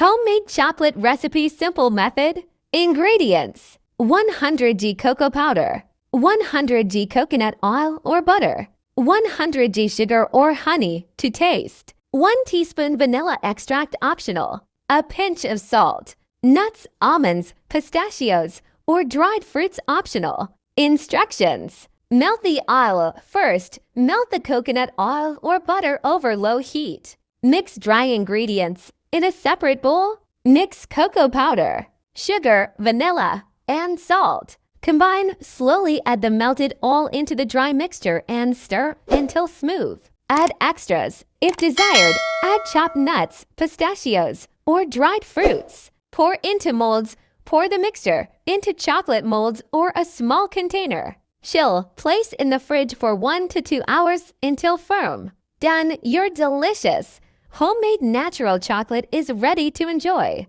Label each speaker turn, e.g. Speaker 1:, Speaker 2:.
Speaker 1: Homemade chocolate recipe simple method. Ingredients: 100 g cocoa powder, 100 g coconut oil or butter, 100 g sugar or honey to taste, 1 teaspoon vanilla extract optional, a pinch of salt, nuts, almonds, pistachios, or dried fruits optional. Instructions: melt the oil. First, melt the coconut oil or butter over low heat. Mix dry ingredients in a separate bowl. Mix cocoa powder, sugar, vanilla, and salt. Combine, slowly add the melted oil into the dry mixture and stir until smooth. Add extras. If desired, add chopped nuts, pistachios, or dried fruits. Pour into molds. Pour the mixture into chocolate molds or a small container. Chill. Place in the fridge for 1 to 2 hours until firm. Done. Your delicious homemade natural chocolate is ready to enjoy.